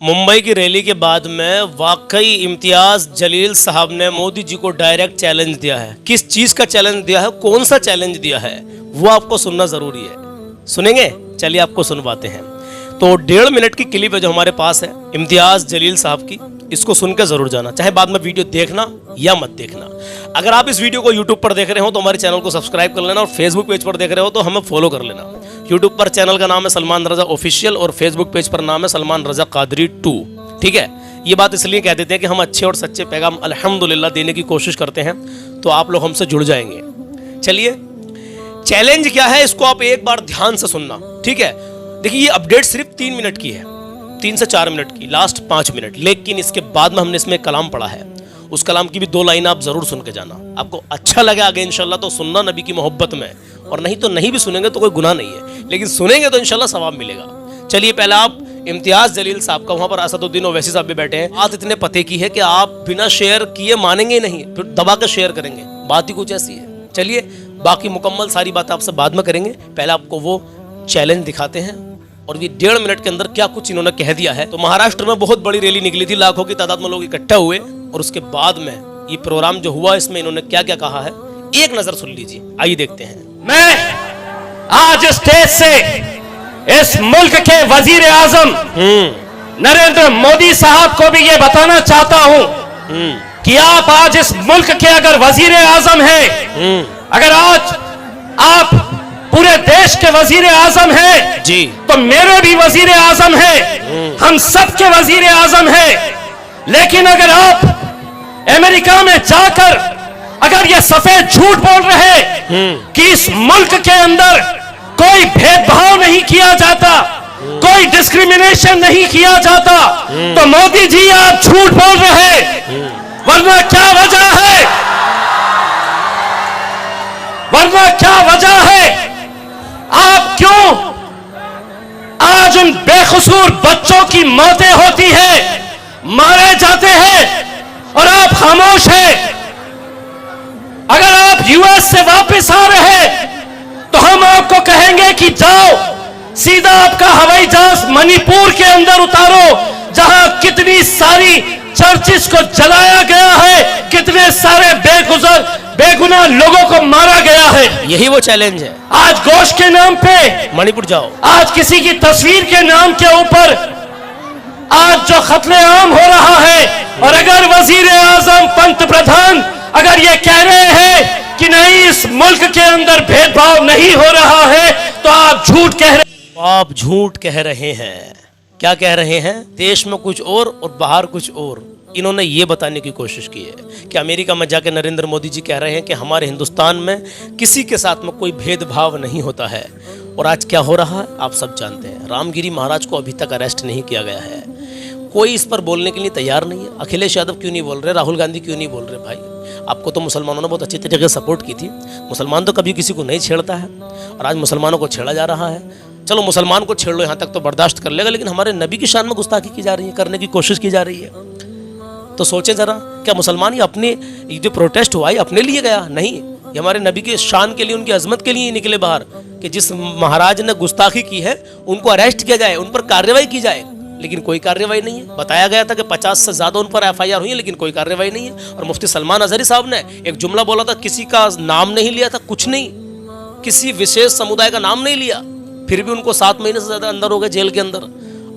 मुंबई की रैली के बाद में वाकई इम्तियाज जलील साहब ने मोदी जी को डायरेक्ट चैलेंज दिया है। किस चीज का चैलेंज दिया है, कौन सा चैलेंज दिया है, वो आपको सुनना जरूरी है। सुनेंगे? चलिए आपको सुनवाते हैं। तो 1.5 मिनट की क्लिप है जो हमारे पास है इम्तियाज जलील साहब की, इसको सुनकर जरूर जाना, चाहे बाद में वीडियो देखना या मत देखना। अगर आप इस वीडियो को यूट्यूब पर देख रहे हो तो हमारे चैनल को सब्सक्राइब कर लेना, और फेसबुक पेज पर देख रहे हो तो हमें फॉलो कर लेना। यूट्यूब पर चैनल का नाम है सलमान रजा ऑफिशियल और फेसबुक पेज पर नाम है सलमान रजा कादरी 2। ठीक है, ये बात इसलिए कह देते हैं कि हम अच्छे और सच्चे पैगाम अल्हम्दुलिल्लाह देने की कोशिश करते हैं, तो आप लोग हमसे जुड़ जाएंगे। चलिए, चैलेंज क्या है इसको आप एक बार ध्यान से सुनना। ठीक है, देखिए ये अपडेट सिर्फ 3 मिनट की है, 3 से 4 मिनट की, लास्ट 5 मिनट। लेकिन इसके बाद में हमने इसमें कलाम पढ़ा है, उस कलाम की भी 2 लाइन आप जरूर सुन के जाना। आपको अच्छा लगे आगे इंशाल्लाह तो सुनना नबी की मोहब्बत में, और नहीं तो नहीं भी सुनेंगे तो कोई गुनाह नहीं है, लेकिन सुनेंगे तो इंशाल्लाह सवाब मिलेगा। चलिए, पहले आप इम्तियाज जलील साहब का, वहां पर असदुद्दीन ओवैसी साहब भी बैठे हैं, बात इतने पते की है कि आप बिना शेयर किए मानेंगे नहीं, फिर दबा कर शेयर करेंगे। बात ही कुछ ऐसी है। चलिए, बाकी मुकम्मल सारी बात आपसे बाद में करेंगे, पहले आपको वो चैलेंज दिखाते हैं और ये 1.5 मिनट के अंदर क्या कुछ इन्होंने कह दिया है। तो महाराष्ट्र में बहुत बड़ी रैली निकली थी, लाखों की तादाद में लोग इकट्ठा हुए, और उसके बाद में ये प्रोग्राम जो हुआ इसमें इन्होंने क्या क्या कहा है, एक नजर सुन लीजिए। आइए देखते हैं। मैं आज स्टेज से इस मुल्क के वजीर आजम नरेंद्र मोदी साहब को भी ये बताना चाहता हूं कि आप आज इस मुल्क के अगर वजीर आजम हैं, अगर आज आप पूरे देश के वजीर आजम हैं जी, तो मेरे भी वजीर आजम हैं, हम सब के वजीर आजम हैं। लेकिन अगर आप अमेरिका में जाकर अगर ये सफेद झूठ बोल रहे कि इस मुल्क के अंदर कोई भेदभाव नहीं किया जाता, कोई डिस्क्रिमिनेशन नहीं किया जाता, तो मोदी जी आप झूठ बोल रहे, वरना क्या वजह है, वरना क्या वजह है, आप क्यों आज उन बेकसूर बच्चों की मौतें होती है, मारे जाते हैं, और आप खामोश हैं। अगर आप यूएस से वापस आ रहे हैं तो हम आपको कहेंगे कि जाओ सीधा आपका हवाई जहाज मणिपुर के अंदर उतारो, जहां कितनी सारी चर्चिस को जलाया गया है, कितने सारे बेगुनाह लोगों को मारा गया है। यही वो चैलेंज है। आज गोश्त के नाम पे मणिपुर जाओ, आज किसी की तस्वीर के नाम के ऊपर आज जो कत्लेआम हो रहा है, और अगर वजीर आजम पंत प्रधान अगर ये कह रहे हैं कि नहीं इस मुल्क के अंदर भेदभाव नहीं हो रहा है, तो आप झूठ कह रहे हैं। आप झूठ कह रहे हैं। क्या कह रहे हैं? देश में कुछ और बाहर कुछ और। इन्होंने ये बताने की कोशिश की है कि अमेरिका में जाकर नरेंद्र मोदी जी कह रहे हैं कि हमारे हिंदुस्तान में किसी के साथ में कोई भेदभाव नहीं होता है। और आज क्या हो रहा है आप सब जानते हैं। रामगिरी महाराज को अभी तक अरेस्ट नहीं किया गया है, कोई इस पर बोलने के लिए तैयार नहीं है। अखिलेश यादव क्यों नहीं बोल रहे, राहुल गांधी क्यों नहीं बोल रहे? भाई, आपको तो मुसलमानों ने बहुत अच्छी तरीके से सपोर्ट की थी। मुसलमान तो कभी किसी को नहीं छेड़ता है, और आज मुसलमानों को छेड़ा जा रहा है। चलो मुसलमान को छेड़ लो, यहाँ तक तो बर्दाश्त कर लेगा, लेकिन हमारे नबी की शान में गुस्ताखी की जा रही है, करने की कोशिश की जा रही है। तो सोचें जरा, क्या मुसलमान ये अपने जो प्रोटेस्ट हुआ है अपने लिए गया? नहीं, ये हमारे नबी के शान के लिए, उनकी अजमत के लिए निकले बाहर कि जिस महाराज ने गुस्ताखी की है उनको अरेस्ट किया जाए, उन पर कार्रवाई की जाए। लेकिन कोई कार्रवाई नहीं है। बताया गया था कि 50 से ज्यादा उन पर FIR हुई है, लेकिन कोई कार्रवाई नहीं है। और मुफ्ती सलमान अजहरी साहब ने एक जुमला बोला था, किसी का नाम नहीं लिया था, कुछ नहीं, किसी विशेष समुदाय का नाम नहीं लिया, फिर भी उनको 7 महीने से ज्यादा अंदर हो गए जेल के अंदर।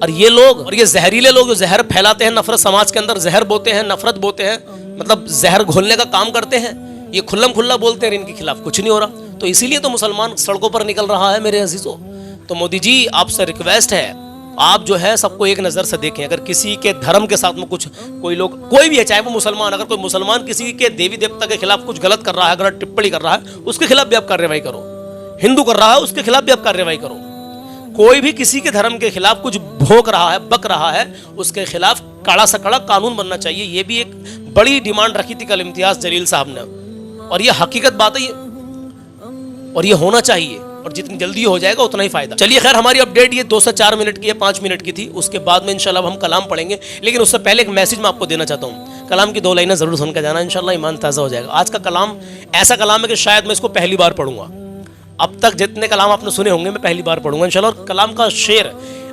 और ये लोग, और ये जहरीले लोग जो जहर फैलाते हैं, नफरत समाज के अंदर जहर बोते हैं, नफरत बोते हैं, मतलब जहर घोलने का काम करते हैं, ये खुल्लम खुल्ला बोलते हैं, इनके खिलाफ कुछ नहीं हो रहा। तो इसीलिए तो मुसलमान सड़कों पर निकल रहा है मेरे अजीजों। तो मोदी जी आपसे रिक्वेस्ट है, आप जो है सबको एक नजर से देखें। अगर किसी के धर्म के साथ में कुछ कोई लोग, कोई भी है, चाहे वो मुसलमान, अगर कोई मुसलमान किसी के देवी देवता के खिलाफ कुछ गलत कर रहा है, गलत टिप्पणी कर रहा है, उसके खिलाफ भी आप कार्रवाई करो। हिंदू कर रहा है उसके खिलाफ भी आप कार्रवाई करो। कोई भी किसी के धर्म के खिलाफ कुछ भोंक रहा है, बक रहा है, उसके खिलाफ कड़ा से कड़ा कानून बनना चाहिए। ये भी एक बड़ी डिमांड रखी थी कल इम्तियाज जलील साहब ने, और ये हकीकत बात है, और ये होना चाहिए, और जितनी जल्दी हो जाएगा उतना ही फायदा। चलिए, खैर हमारी अपडेट ये 2 से 4 मिनट की है, 5 मिनट की थी। उसके बाद में इंशाल्लाह हम कलाम पढ़ेंगे, लेकिन उससे पहले एक मैसेज मैं आपको देना चाहता हूँ। कलाम की 2 लाइनें जरूर सुनकर जाना, इंशाल्लाह ईमान ताज़ा हो जाएगा। आज का कलाम ऐसा कलाम है कि शायद मैं इसको पहली बार पढ़ूंगा। अब तक जितने कलाम आपने सुने होंगे मैं पहली बार पढ़ूंगा इंशाल्लाह। और कलाम का शेर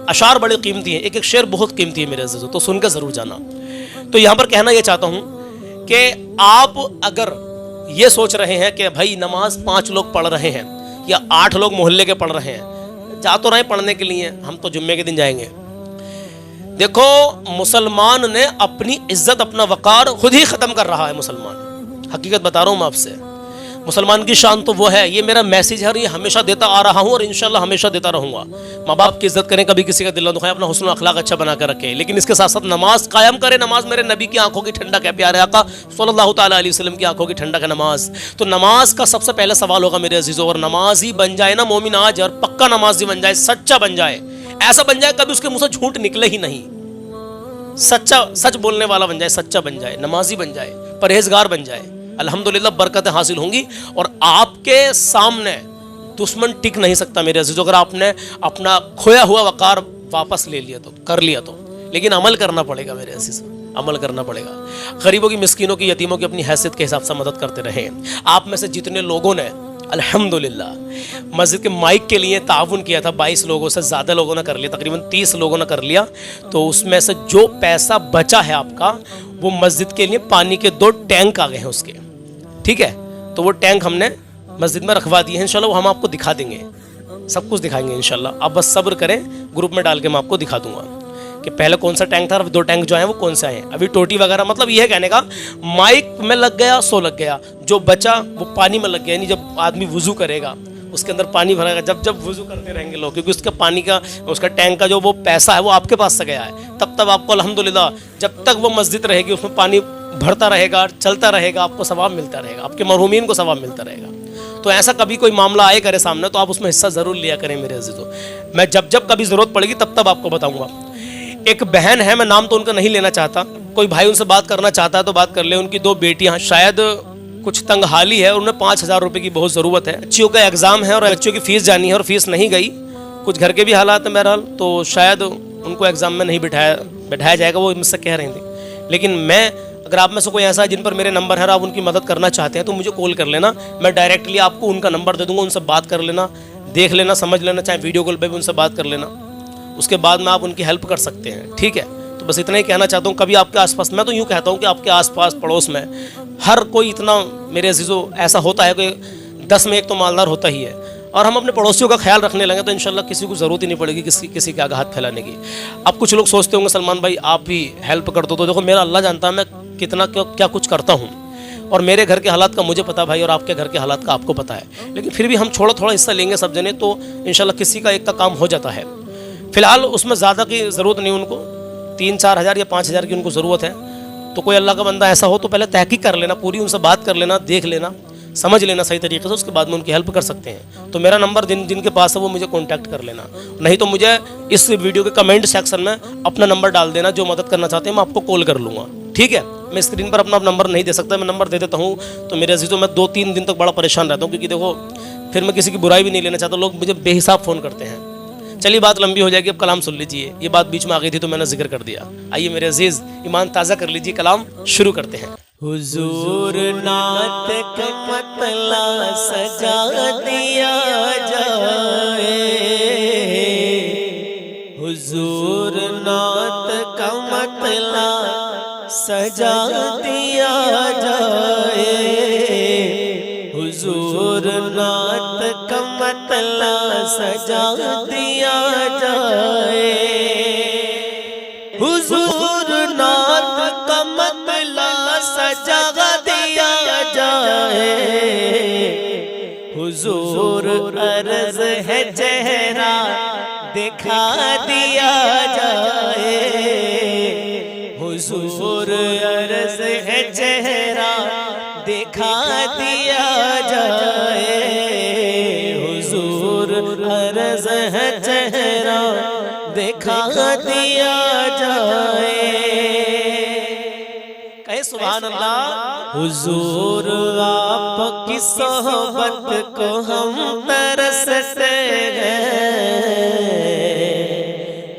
अशार बड़े कीमती हैं, एक एक शेर बहुत कीमती है मेरे अजीजों, तो सुनकर ज़रूर जाना। तो यहाँ पर कहना ये चाहता हूँ कि आप अगर ये सोच रहे हैं कि भाई नमाज 5 लोग पढ़ रहे हैं या 8 लोग मोहल्ले के पढ़ रहे हैं, जा तो रहे पढ़ने के लिए, हम तो जुम्मे के दिन जाएंगे। देखो, मुसलमान ने अपनी इज्जत, अपना वकार खुद ही ख़त्म कर रहा है। मुसलमान, हकीकत बता रहा हूँ मैं आपसे, मुसलमान की शान तो वो है। ये मेरा मैसेज है और ये हमेशा देता आ रहा हूँ और इंशाल्लाह हमेशा देता रहूँगा। माँ बाप की इज्जत करें, कभी किसी का दिल न दुखाएं, अपना हुस्न अखलाक अच्छा बना कर रखें, लेकिन इसके साथ साथ नमाज कायम करें। नमाज मेरे नबी की आंखों की ठंडक है, प्यारे आका सल्लल्लाहु ताला अलैहि वसल्लम की आंखों की ठंडक है नमाज। तो नमाज का सबसे पहले सवाल होगा मेरे अजीजों, और नमाज ही बन जाए ना मोमिन आज, और पक्का नमाजी बन जाए, सच्चा बन जाए, ऐसा बन जाए कभी उसके मुँह से झूठ निकले ही नहीं, सच्चा, सच बोलने वाला बन जाए, सच्चा बन जाए, नमाजी बन जाए, परहेजगार बन जाए। अल्हम्दुलिल्लाह बरकतें हासिल होंगी और आपके सामने दुश्मन टिक नहीं सकता मेरे अजीजों। अगर आपने अपना खोया हुआ वकार वापस ले लिया तो, कर लिया तो, लेकिन अमल करना पड़ेगा मेरे अजीज, अमल करना पड़ेगा। गरीबों की, मिस्किनों की, यतीमों की अपनी हैसियत के हिसाब से मदद करते रहें। आप में से जितने लोगों ने अल्हम्दुलिल्लाह मस्जिद के माइक के लिए ताउन किया था, 22 लोगों से ज़्यादा लोगों ने कर लिया, तकरीबन 30 लोगों ने कर लिया, तो उसमें से जो पैसा बचा है आपका, वो मस्जिद के लिए पानी के 2 टैंक आ गए हैं उसके, ठीक है। तो वो टैंक हमने मस्जिद में रखवा दिए हैं, इंशाल्लाह वो हम आपको दिखा देंगे, सब कुछ दिखाएंगे इंशाल्लाह। आप बस सब्र करें, ग्रुप में डाल के मैं आपको दिखा दूंगा कि पहले कौन सा टैंक था और 2 टैंक जो हैं वो कौन से आए हैं। अभी टोटी वगैरह, मतलब ये है कहने का, माइक में लग गया सो लग गया, जो बचा वो पानी में लग गया, यानी जब आदमी वुजू करेगा उसके अंदर पानी भरेगा, जब जब वुजू करते रहेंगे लोग, क्योंकि उसका पानी का, उसका टैंक का जो वो पैसा है वो आपके पास से गया है, तब तक आपको अल्हम्दुलिल्लाह जब तक वो मस्जिद रहेगी उसमें पानी भरता रहेगा, चलता रहेगा, आपको सवाब मिलता रहेगा, आपके मरहूमीन को सवाब मिलता रहेगा। तो ऐसा कभी कोई मामला आए करे सामने तो आप उसमें हिस्सा ज़रूर लिया करें मेरे अजीजों। मैं जब जब कभी ज़रूरत पड़ेगी तब तब आपको बताऊंगा। एक बहन है, मैं नाम तो उनका नहीं लेना चाहता, कोई भाई उनसे बात करना चाहता है तो बात कर ले। उनकी 2 बेटियां, शायद कुछ तंगहाली है, उन्हें 5000 रुपये की बहुत ज़रूरत है। बच्चियों का एग्ज़ाम है और बच्चियों की फ़ीस जानी है और फीस नहीं गई, कुछ घर के भी हालात हैं बहरहाल, तो शायद उनको एग्ज़ाम में नहीं बैठाया जाएगा, वो मुझसे कह रहे थे। लेकिन मैं, अगर आप में से कोई ऐसा है जिन पर मेरे नंबर है और आप उनकी मदद करना चाहते हैं तो मुझे कॉल कर लेना, मैं डायरेक्टली आपको उनका नंबर दे दूंगा, उनसे बात कर लेना, देख लेना, समझ लेना, चाहे वीडियो कॉल पे भी उनसे बात कर लेना, उसके बाद में आप उनकी हेल्प कर सकते हैं, ठीक है। तो बस इतना ही कहना चाहता हूँ। कभी आपके आसपास, मैं तो यूँ कहता हूँ कि आपके आसपास पड़ोस में हर कोई इतना, मेरे अजीज़ों, ऐसा होता है कि 10 में 1 तो मालदार होता ही है, और हम अपने पड़ोसियों का ख्याल रखने लगे तो इंशाल्लाह किसी को ज़रूरत ही नहीं पड़ेगी किसी के आगे हाथ फैलाने की। अब कुछ लोग सोचते होंगे सलमान भाई आप भी हेल्प कर दो, तो देखो मेरा अल्लाह जानता है मैं कितना क्या कुछ करता हूँ, और मेरे घर के हालात का मुझे पता भाई, और आपके घर के हालात का आपको पता है, लेकिन फिर भी हम थोड़ा हिस्सा लेंगे सब जने, तो इंशाल्लाह किसी का एक का काम हो जाता है। फ़िलहाल उसमें ज़्यादा की ज़रूरत नहीं, उनको 3-4 हज़ार या 5 हज़ार की उनको ज़रूरत है। तो कोई अल्लाह का बंदा ऐसा हो तो पहले तहकीक कर लेना पूरी, उनसे बात कर लेना, देख लेना, समझ लेना सही तरीके से, उसके बाद में उनकी हेल्प कर सकते हैं। तो मेरा नंबर जिनके पास है वो मुझे कांटेक्ट कर लेना, नहीं तो मुझे इस वीडियो के कमेंट सेक्शन में अपना नंबर डाल देना, जो मदद करना चाहते हैं मैं आपको कॉल कर लूँगा, ठीक है। मैं स्क्रीन पर अपना नंबर नहीं दे सकता, मैं नंबर दे देता हूँ तो मेरे अजीज़ों, मैं 2-3 दिन तक बड़ा परेशान रहता हूँ, क्योंकि देखो फिर मैं किसी की बुराई भी नहीं लेना चाहता, लोग मुझे बेहिसाब फ़ोन करते हैं। चलिए बात लंबी हो जाएगी, अब कलाम सुन लीजिए, ये बात बीच में आ गई थी तो मैंने जिक्र कर दिया। आइए मेरे अजीज़, ईमान ताज़ा कर लीजिए, कलाम शुरू करते हैं। हुजूर नात का मतला सजा दिया जाए, हुजूर नात का मतला सजा दिया जाए, हुजूर नात का मतला सजा दिया जाए, हुजूर नात का मतला सजा दिया जाए, हुजूर अर्ज है चेहरा दिखा दिया जाए, हुजूर अर्ज है चेहरा दिखा दिया जाए, हुजूर अर्ज है चेहरा दिखा दिया जाए। कहे सुभान अल्लाह। हुजूर आपकी सोहबत को हम तरसते हैं,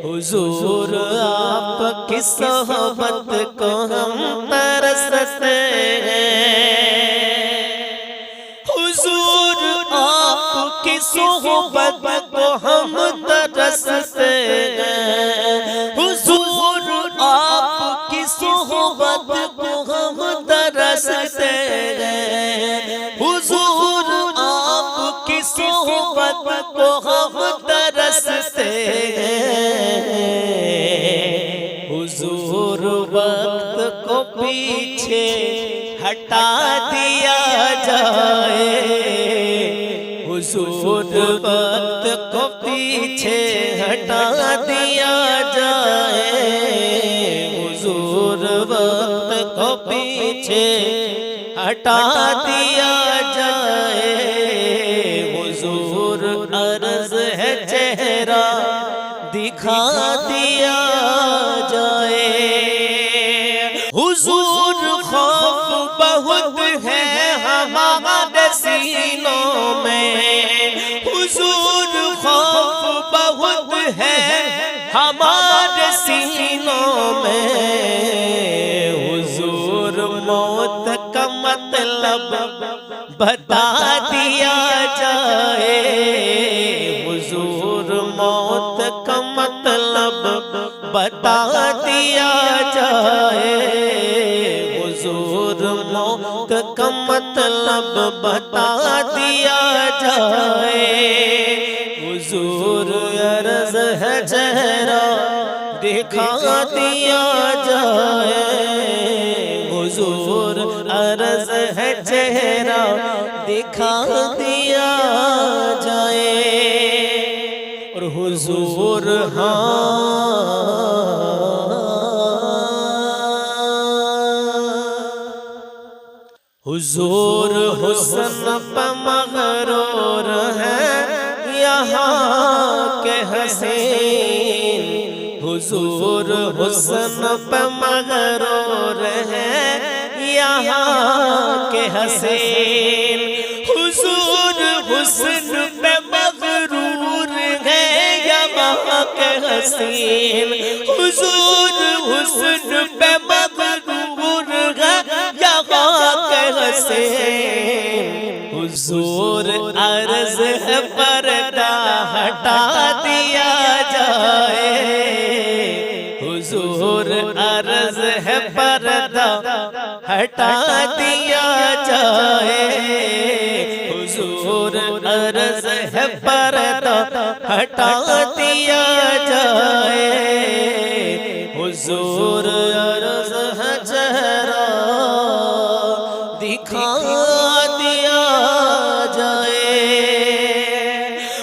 हुजूर आपकी सोहबत को हम तरसते हैं, हुजूर आपकी सोहबत को हम तरसते तरसते हैं। हुजूर आपकी सोहबत को हम तरसते हैं। हुजूर आपकी सोहबत को हम तरसते हैं। हुजूर वक्त को पीछे हटा दिया जाए। हुजूर वक्त को पीछे हटा दिया जाए। हुजूर वक्त को पीछे हटा दिया जाए। हुजूर अर्ज है चेहरा दिखा दिया जाए। हुजूर खौफ बहुत है हमारे सीनों में। हुजूर खौफ बहुत है हमारे सीनों में। हुजूर मौत का मतलब बता दिया जाए। हुजूर मौत का मतलब बता दिया जाए। हुजूर मौत का मतलब बता दिया जाए। हुजूर अर्ज है चेहरा दिखा दिया जाए। हुजूर अर्ज है चेहरा दिखा दिया जाए। और हुजूर हुजूर हुस्न पे मगरूर है यहाँ के हसीन। हुजूर हुस्न पे मगरूर है यहाँ के हसीन। हुजूर हुस्न पे मगरूर है यहाँ के हसीन। हुजूर हुस्न पे मगरूर है यहाँ के हसीन। हुजूर अर्ज है पर्दा हटा दिया जाए। हुजूर अर्ज है पर्दा हटा दिया जाए। हुजूर अर्ज है पर्दा हटा दिया जाए। हुजूर अर्ज है चेहरा दिखा दिया जाए।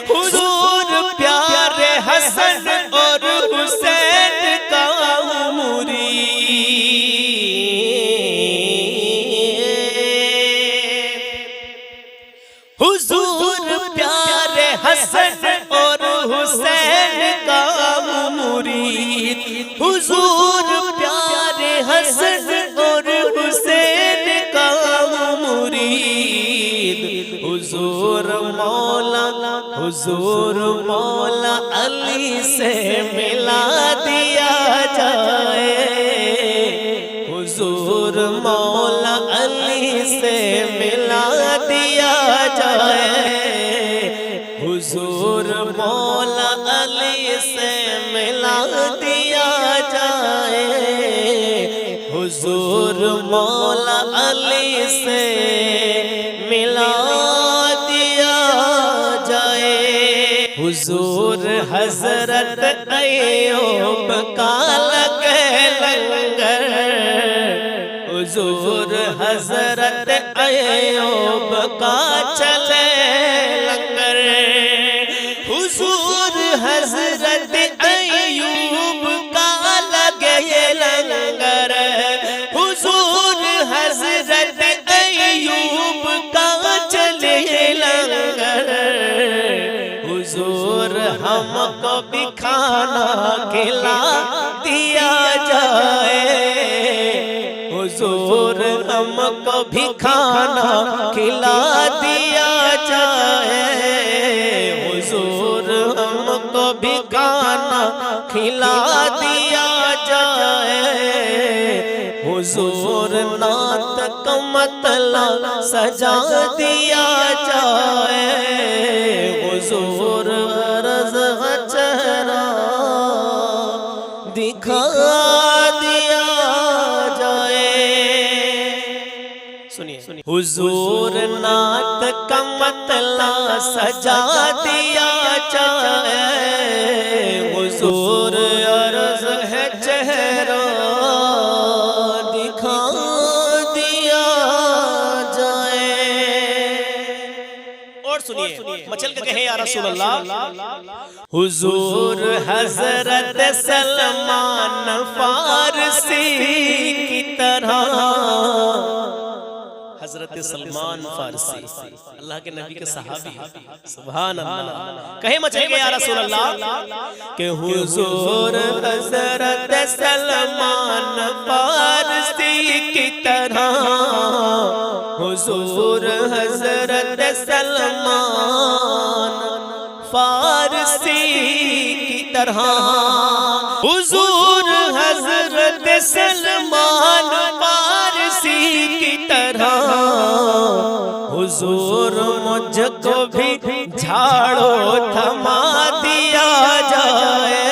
हुजूर प्यारे हसन और हुसैन का मुरीद। हुजूर प्यारे हसन और हुसैन का मुरीद। हुजूर प्यारे हसन और हुसैन का मुरीद। हुजूर मौला अली से मिला दिया जाए। हुजूर मौला अली से मिला दिया जाए। हुजूर मौला अली से मिला दिया जाए। हुजूर मौला अली से मिला दिया जाए। हुजूर हजरत अय्यूब का लगे लंगर। हुजूर हजरत अय्यूब का चले लंगर। हुजूर हजरत अय्यूब का लगे लंगर। हुजूर हजरत अय्यूब का चले लंगर। हुजूर हमको भी खाना खिला दिया जाए। हुजूर हमको भी खाना खिला दिया जाए। हुजूर हमको भी खाना खिला दिया जाए। हुजूर नात का मतलब सजा दिया जाए। हुजूर अर्ज़ हुजूर नात का मतला सजा दिया जाए, हुजूर अर्ज है चेहरा दिखा दिया जाए। और सुनिए, मचल के कहे या रसूल अल्लाह। हुजूर हजरत सलमान फारसी की तरह, हजरत सलमान फारसी अल्लाह के नबी के सहाबी, सुभान अल्लाह। कहे मचल के या रसूल अल्लाह कि हुजूर हजरत सलमान फारसी की तरह, हुजूर हजरत सलमान फारसी की तरह, हुजूर हजरत सलमान फारसी की तरह, हुजूर मुझको भी झाड़ो थमा दिया जाए,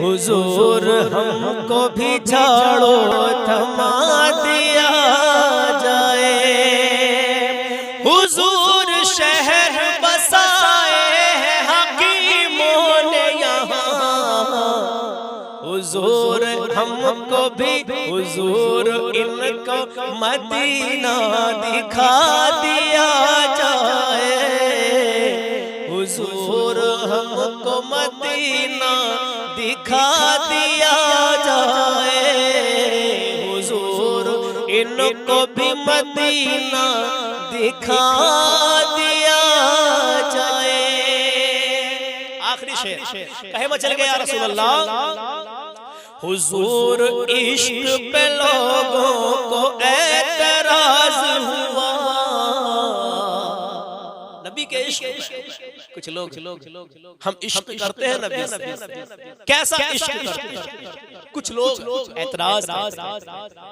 हुजूर हमको भी झाड़ो थमा दिया जाए। हुजूर शहर बसाए हैं हकीमों ने यहाँ, हुजूर हमको भी हुजूर इनको मदीना दिखा दिया जाए, हुजूर हमको मदीना दिखा दिया जाए, हुजूर इनको भी मदीना दिखा दिया जाए। आखिरी शेर कहे मचल के या रसूल अल्लाह। हुजूर इश्क पे लोगों को एतराज हुआ, नबी के इश्क, कुछ लोग हम इश्क करते हैं नबी से, कैसा इश्क करते हैं, कुछ लोग एतराज,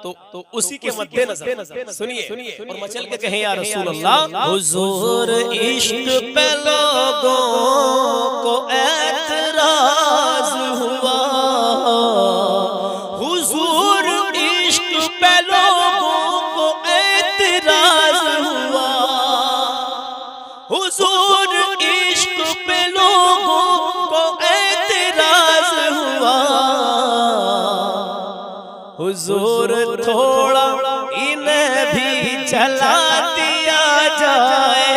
तो उसी के मद्देनजर सुनिए और मचल के कहें या रसूल अल्लाह। हुजूर इश्क पे लोगों को एतराज हुआ, हुजूर इश्क पे लोगों को एतराज हुआ, हुजूर इश्क पे लोगों को एतराज हुआ, हुजूर थोड़ा इन्हें भी चला दिया जाए,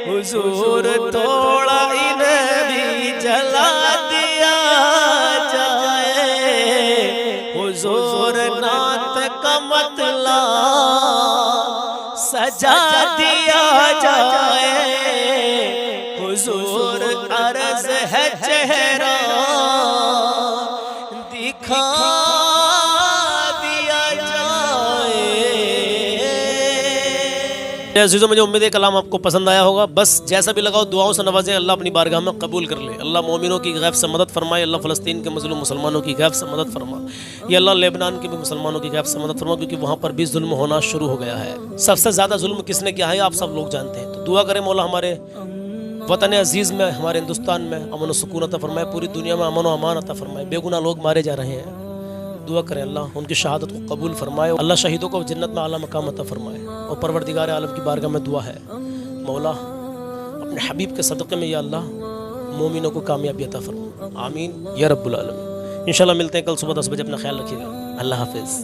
हुजूर थोड़ा इन्हें भी जला दिया जाए, हुजूर नात का मतला सजा दिया जाए, हुजूर अर्ज है चेहरा दिखा दिया जाए। अज़ीज़ों, मुझे उम्मीद है कलाम आपको पसंद आया होगा। बस जैसा भी लगाओ दुआओं से नवाजें, अल्लाह अपनी बारगाह में कबूल कर ले। अल्लाह मोमिनों की गैब से मदद फरमाए, अल्लाह फ़लस्तीन के मज़लूम मुसलमानों की गैब से मदद फरमा, ये अल्लाह लेबनान के भी मुसलमानों की गैब से मदद फरमा, क्योंकि वहाँ पर भी जुल्म होना शुरू हो गया है। सबसे ज़्यादा जुल्म किसने किया है आप सब लोग जानते हैं। तो दुआ करें मौला हमारे वतन अजीज़ में, हमारे हिंदुस्तान में अमन व सुकून अता फरमाए, पूरी दुनिया में अमन व अमान अता फरमाए। बेगुनाह लोग मारे जा रहे हैं, दुआ करें अल्लाह उनकी शहादत को कबूल फरमाए, अल्लाह शहीदों को जन्नत में आला मकाम अता फरमाए। और परवरदिगार आलम की बारगाह में दुआ है, मौला अपने हबीब के सदक़े में या अल्लाह मोमिनों को कामयाबी अता फरमा, आमीन या रब्बुल आलमीन। इंशाल्लाह मिलते हैं कल सुबह 10 बजे। अपना ख्याल रखिएगा। अल्लाह हाफिज़।